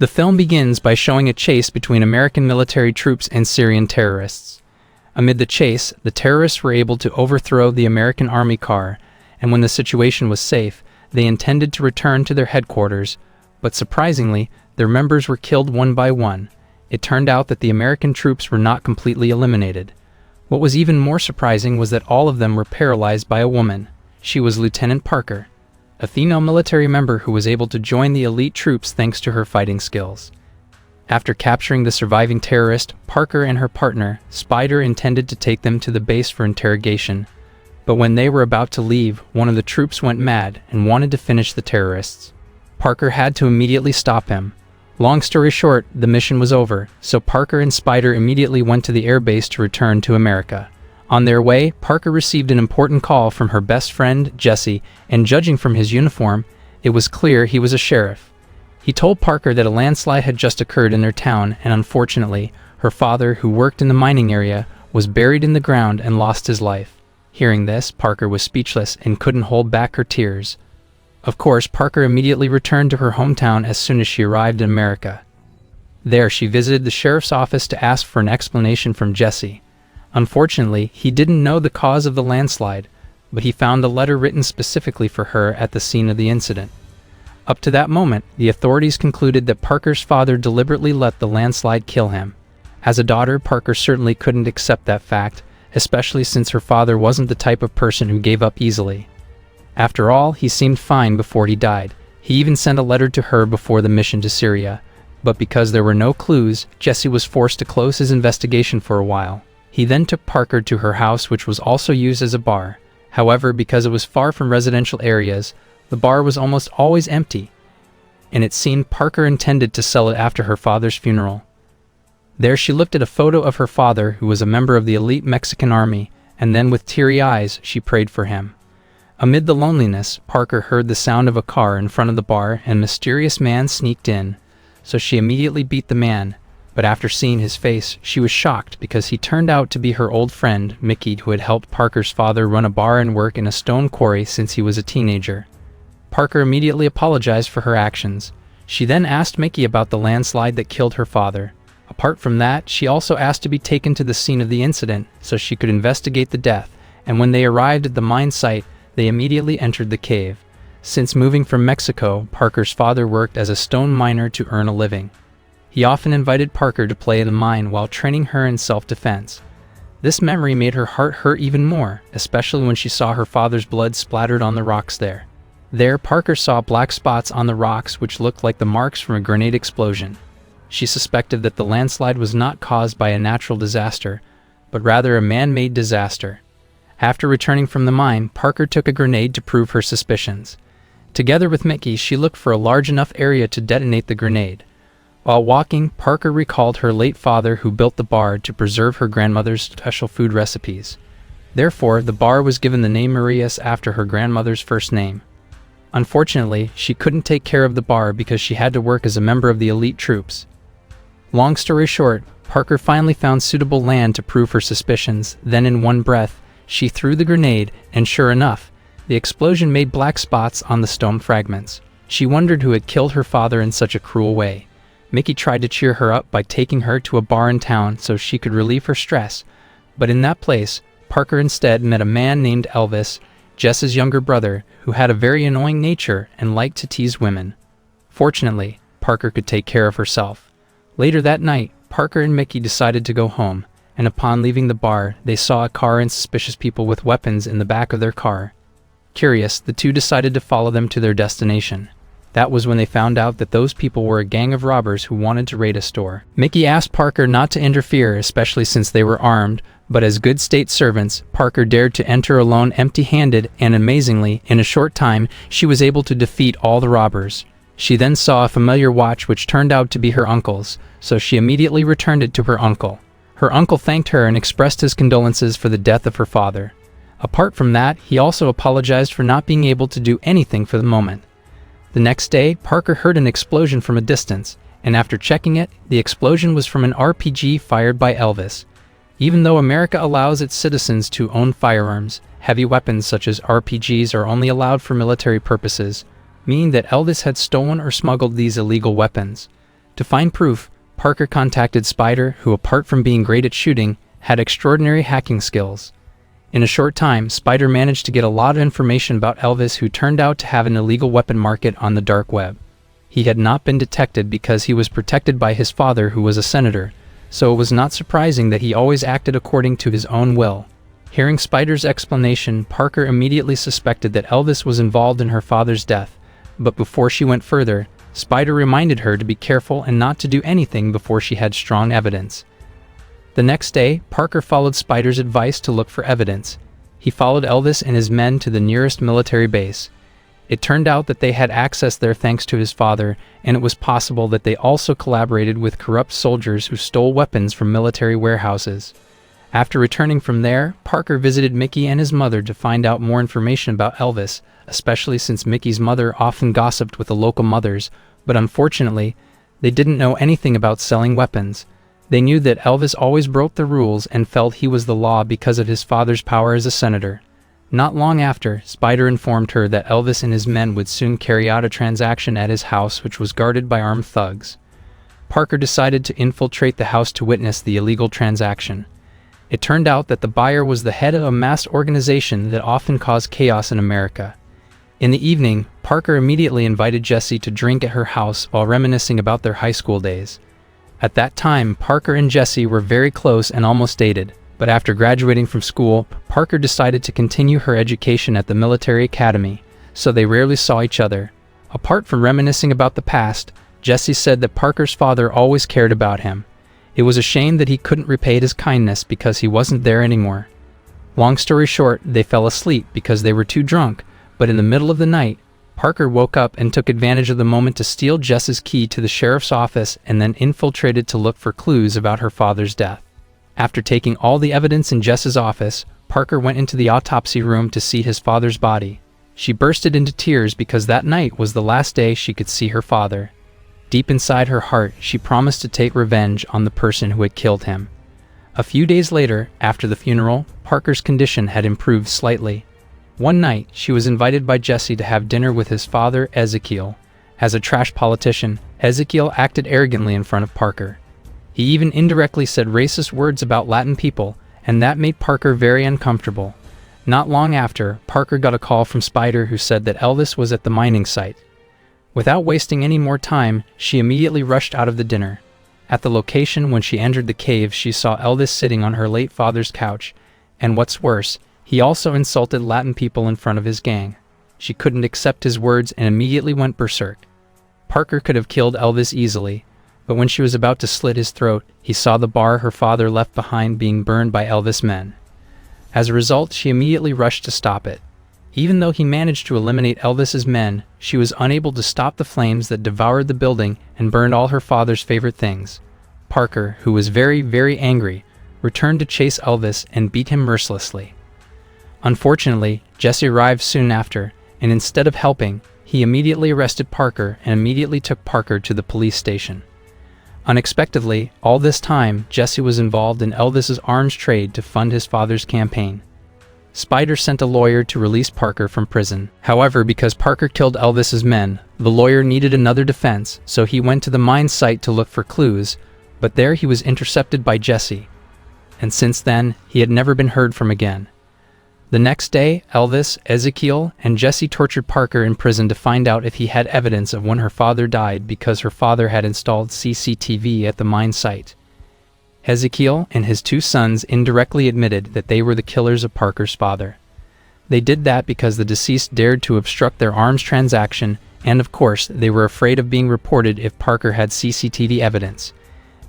The film begins by showing a chase between American military troops and Syrian terrorists. Amid the chase, the terrorists were able to overthrow the American army car, and when the situation was safe, they intended to return to their headquarters, but surprisingly, their members were killed one by one. It turned out that the American troops were not completely eliminated. What was even more surprising was that all of them were paralyzed by a woman. She was Lieutenant Parker, a female military member who was able to join the elite troops thanks to her fighting skills. After capturing the surviving terrorist, Parker and her partner, Spider, intended to take them to the base for interrogation. But when they were about to leave, one of the troops went mad and wanted to finish the terrorists. Parker had to immediately stop him. Long story short, the mission was over, so Parker and Spider immediately went to the airbase to return to America. On their way, Parker received an important call from her best friend, Jesse, and judging from his uniform, it was clear he was a sheriff. He told Parker that a landslide had just occurred in their town, and unfortunately, her father, who worked in the mining area, was buried in the ground and lost his life. Hearing this, Parker was speechless and couldn't hold back her tears. Of course, Parker immediately returned to her hometown as soon as she arrived in America. There, she visited the sheriff's office to ask for an explanation from Jesse. Unfortunately, he didn't know the cause of the landslide, but he found a letter written specifically for her at the scene of the incident. Up to that moment, the authorities concluded that Parker's father deliberately let the landslide kill him. As a daughter, Parker certainly couldn't accept that fact, especially since her father wasn't the type of person who gave up easily. After all, he seemed fine before he died. He even sent a letter to her before the mission to Syria. But because there were no clues, Jesse was forced to close his investigation for a while. He then took Parker to her house, which was also used as a bar. However, because it was far from residential areas, the bar was almost always empty, and it seemed Parker intended to sell it after her father's funeral. There she looked at a photo of her father, who was a member of the elite Mexican army, and then with teary eyes, she prayed for him. Amid the loneliness, Parker heard the sound of a car in front of the bar, and a mysterious man sneaked in, so she immediately beat the man. But after seeing his face, she was shocked because he turned out to be her old friend, Mickey, who had helped Parker's father run a bar and work in a stone quarry since he was a teenager. Parker immediately apologized for her actions. She then asked Mickey about the landslide that killed her father. Apart from that, she also asked to be taken to the scene of the incident so she could investigate the death, and when they arrived at the mine site, they immediately entered the cave. Since moving from Mexico, Parker's father worked as a stone miner to earn a living. He often invited Parker to play in the mine while training her in self-defense. This memory made her heart hurt even more, especially when she saw her father's blood splattered on the rocks there. There, Parker saw black spots on the rocks which looked like the marks from a grenade explosion. She suspected that the landslide was not caused by a natural disaster, but rather a man-made disaster. After returning from the mine, Parker took a grenade to prove her suspicions. Together with Mickey, she looked for a large enough area to detonate the grenade. While walking, Parker recalled her late father who built the bar to preserve her grandmother's special food recipes. Therefore, the bar was given the name Marias after her grandmother's first name. Unfortunately, she couldn't take care of the bar because she had to work as a member of the elite troops. Long story short, Parker finally found suitable land to prove her suspicions, then in one breath, she threw the grenade, and sure enough, the explosion made black spots on the stone fragments. She wondered who had killed her father in such a cruel way. Mickey tried to cheer her up by taking her to a bar in town so she could relieve her stress, but in that place, Parker instead met a man named Elvis, Jess's younger brother, who had a very annoying nature and liked to tease women. Fortunately, Parker could take care of herself. Later that night, Parker and Mickey decided to go home, and upon leaving the bar, they saw a car and suspicious people with weapons in the back of their car. Curious, the two decided to follow them to their destination. That was when they found out that those people were a gang of robbers who wanted to raid a store. Mickey asked Parker not to interfere, especially since they were armed, but as good state servants, Parker dared to enter alone empty-handed, and amazingly, in a short time, she was able to defeat all the robbers. She then saw a familiar watch which turned out to be her uncle's, so she immediately returned it to her uncle. Her uncle thanked her and expressed his condolences for the death of her father. Apart from that, he also apologized for not being able to do anything for the moment. The next day, Parker heard an explosion from a distance, and after checking it, the explosion was from an RPG fired by Elvis. Even though America allows its citizens to own firearms, heavy weapons such as RPGs are only allowed for military purposes, meaning that Elvis had stolen or smuggled these illegal weapons. To find proof, Parker contacted Spider, who, apart from being great at shooting, had extraordinary hacking skills. In a short time, Spider managed to get a lot of information about Elvis, who turned out to have an illegal weapon market on the dark web. He had not been detected because he was protected by his father, who was a senator, so it was not surprising that he always acted according to his own will. Hearing Spider's explanation, Parker immediately suspected that Elvis was involved in her father's death, but before she went further, Spider reminded her to be careful and not to do anything before she had strong evidence. The next day, Parker followed Spider's advice to look for evidence. He followed Elvis and his men to the nearest military base. It turned out that they had access there thanks to his father, and it was possible that they also collaborated with corrupt soldiers who stole weapons from military warehouses. After returning from there, Parker visited Mickey and his mother to find out more information about Elvis, especially since Mickey's mother often gossiped with the local mothers, but unfortunately, they didn't know anything about selling weapons. They knew that Elvis always broke the rules and felt he was the law because of his father's power as a senator. Not long after, Spider informed her that Elvis and his men would soon carry out a transaction at his house, which was guarded by armed thugs. Parker decided to infiltrate the house to witness the illegal transaction. It turned out that the buyer was the head of a masked organization that often caused chaos in America. In the evening, Parker immediately invited Jessie to drink at her house while reminiscing about their high school days. At that time, Parker and Jessie were very close and almost dated, but after graduating from school, Parker decided to continue her education at the military academy, so they rarely saw each other. Apart from reminiscing about the past, Jessie said that Parker's father always cared about him. It was a shame that he couldn't repay his kindness because he wasn't there anymore. Long story short, they fell asleep because they were too drunk, but in the middle of the night, Parker woke up and took advantage of the moment to steal Jess's key to the sheriff's office and then infiltrated to look for clues about her father's death. After taking all the evidence in Jess's office, Parker went into the autopsy room to see his father's body. She bursted into tears because that night was the last day she could see her father. Deep inside her heart, she promised to take revenge on the person who had killed him. A few days later, after the funeral, Parker's condition had improved slightly. One night, she was invited by Jesse to have dinner with his father, Ezekiel. As a trash politician, Ezekiel acted arrogantly in front of Parker. He even indirectly said racist words about Latin people, and that made Parker very uncomfortable. Not long after, Parker got a call from Spider, who said that Elvis was at the mining site. Without wasting any more time, she immediately rushed out of the dinner. At the location, when she entered the cave, she saw Elvis sitting on her late father's couch, and what's worse, he also insulted Latin people in front of his gang. She couldn't accept his words and immediately went berserk. Parker could have killed Elvis easily, but when she was about to slit his throat, he saw the bar her father left behind being burned by Elvis' men. As a result, she immediately rushed to stop it. Even though he managed to eliminate Elvis's men, she was unable to stop the flames that devoured the building and burned all her father's favorite things. Parker, who was very, very angry, returned to chase Elvis and beat him mercilessly. Unfortunately, Jesse arrived soon after, and instead of helping, he immediately arrested Parker and immediately took Parker to the police station. Unexpectedly, all this time, Jesse was involved in Elvis's arms trade to fund his father's campaign. Spider sent a lawyer to release Parker from prison. However, because Parker killed Elvis's men, the lawyer needed another defense, so he went to the mine site to look for clues, but there he was intercepted by Jesse. And since then, he had never been heard from again. The next day, Elvis, Ezekiel, and Jesse tortured Parker in prison to find out if he had evidence of when her father died, because her father had installed CCTV at the mine site. Ezekiel and his two sons indirectly admitted that they were the killers of Parker's father. They did that because the deceased dared to obstruct their arms transaction, and of course, they were afraid of being reported if Parker had CCTV evidence.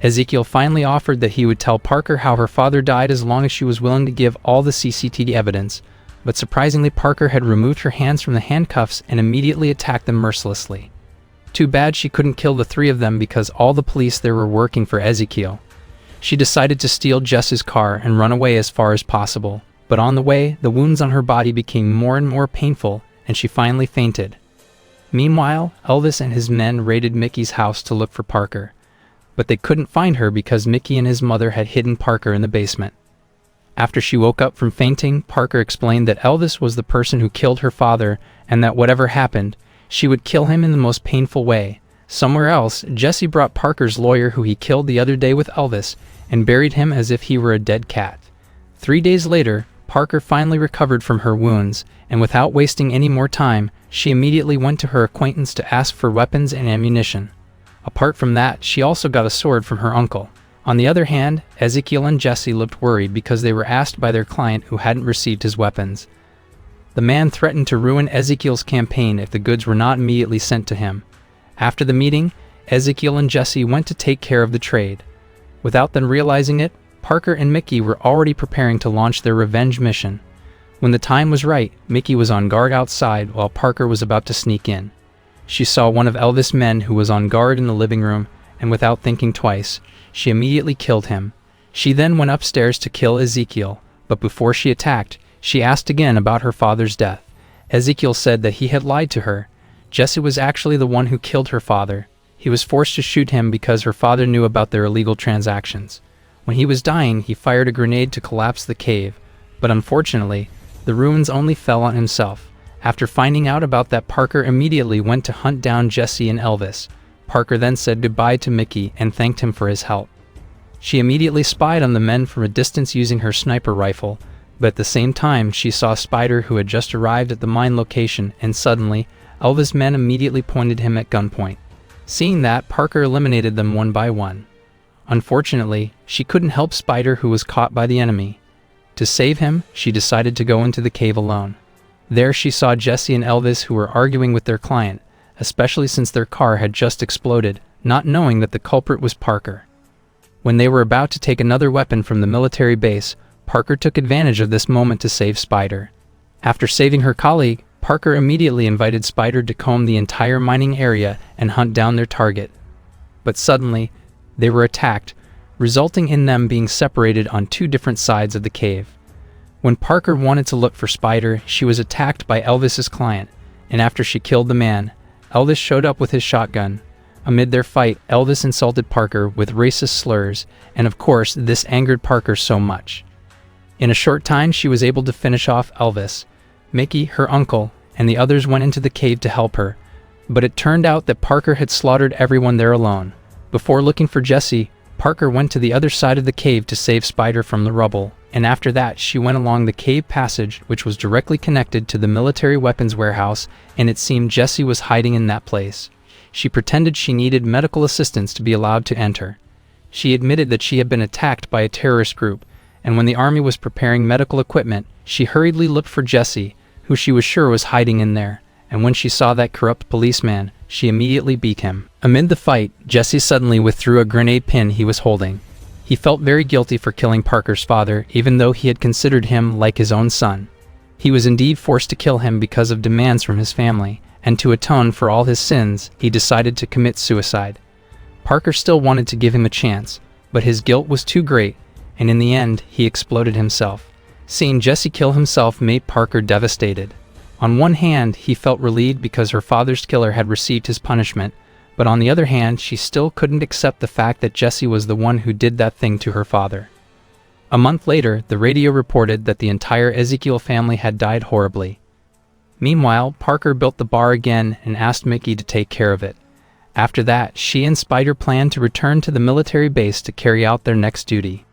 Ezekiel finally offered that he would tell Parker how her father died as long as she was willing to give all the CCTV evidence, but surprisingly Parker had removed her hands from the handcuffs and immediately attacked them mercilessly. Too bad she couldn't kill the three of them because all the police there were working for Ezekiel. She decided to steal Jess's car and run away as far as possible, but on the way, the wounds on her body became more and more painful and she finally fainted. Meanwhile, Elvis and his men raided Mickey's house to look for Parker, but they couldn't find her because Mickey and his mother had hidden Parker in the basement. After she woke up from fainting, Parker explained that Elvis was the person who killed her father and that whatever happened, she would kill him in the most painful way, Somewhere else, Jesse brought Parker's lawyer who he killed the other day with Elvis and buried him as if he were a dead cat. 3 days later, Parker finally recovered from her wounds, and without wasting any more time, she immediately went to her acquaintance to ask for weapons and ammunition. Apart from that, she also got a sword from her uncle. On the other hand, Ezekiel and Jesse looked worried because they were asked by their client who hadn't received his weapons. The man threatened to ruin Ezekiel's campaign if the goods were not immediately sent to him. After the meeting, Ezekiel and Jesse went to take care of the trade. Without them realizing it, Parker and Mickey were already preparing to launch their revenge mission. When the time was right, Mickey was on guard outside while Parker was about to sneak in. She saw one of Elvis' men who was on guard in the living room, and without thinking twice, she immediately killed him. She then went upstairs to kill Ezekiel, but before she attacked, she asked again about her father's death. Ezekiel said that he had lied to her. Jesse was actually the one who killed her father. He was forced to shoot him because her father knew about their illegal transactions. When he was dying, he fired a grenade to collapse the cave, but unfortunately, the ruins only fell on himself. After finding out about that, Parker immediately went to hunt down Jesse and Elvis. Parker then said goodbye to Mickey and thanked him for his help. She immediately spied on the men from a distance using her sniper rifle, but at the same time she saw Spider, who had just arrived at the mine location, and suddenly, Elvis' men immediately pointed him at gunpoint. Seeing that, Parker eliminated them one by one. Unfortunately, she couldn't help Spider, who was caught by the enemy. To save him, she decided to go into the cave alone. There she saw Jesse and Elvis, who were arguing with their client, especially since their car had just exploded, not knowing that the culprit was Parker. When they were about to take another weapon from the military base, Parker took advantage of this moment to save Spider. After saving her colleague, Parker immediately invited Spider to comb the entire mining area and hunt down their target. But suddenly, they were attacked, resulting in them being separated on 2 different sides of the cave. When Parker wanted to look for Spider, she was attacked by Elvis's client, and after she killed the man, Elvis showed up with his shotgun. Amid their fight, Elvis insulted Parker with racist slurs, and of course, this angered Parker so much. In a short time, she was able to finish off Elvis. Mickey, her uncle, and the others went into the cave to help her, but it turned out that Parker had slaughtered everyone there alone. Before looking for Jesse, Parker went to the other side of the cave to save Spider from the rubble, and after that she went along the cave passage, which was directly connected to the military weapons warehouse, and it seemed Jesse was hiding in that place. She pretended she needed medical assistance to be allowed to enter. She admitted that she had been attacked by a terrorist group, and when the army was preparing medical equipment, she hurriedly looked for Jesse, who she was sure was hiding in there, and when she saw that corrupt policeman, she immediately beat him. Amid the fight, Jesse suddenly withdrew a grenade pin he was holding. He felt very guilty for killing Parker's father, even though he had considered him like his own son. He was indeed forced to kill him because of demands from his family, and to atone for all his sins, he decided to commit suicide. Parker still wanted to give him a chance, but his guilt was too great, and in the end, he exploded himself. Seeing Jesse kill himself made Parker devastated. On one hand, he felt relieved because her father's killer had received his punishment, but on the other hand, she still couldn't accept the fact that Jesse was the one who did that thing to her father. A month later, the radio reported that the entire Ezekiel family had died horribly. Meanwhile, Parker built the bar again and asked Mickey to take care of it. After that, she and Spider planned to return to the military base to carry out their next duty.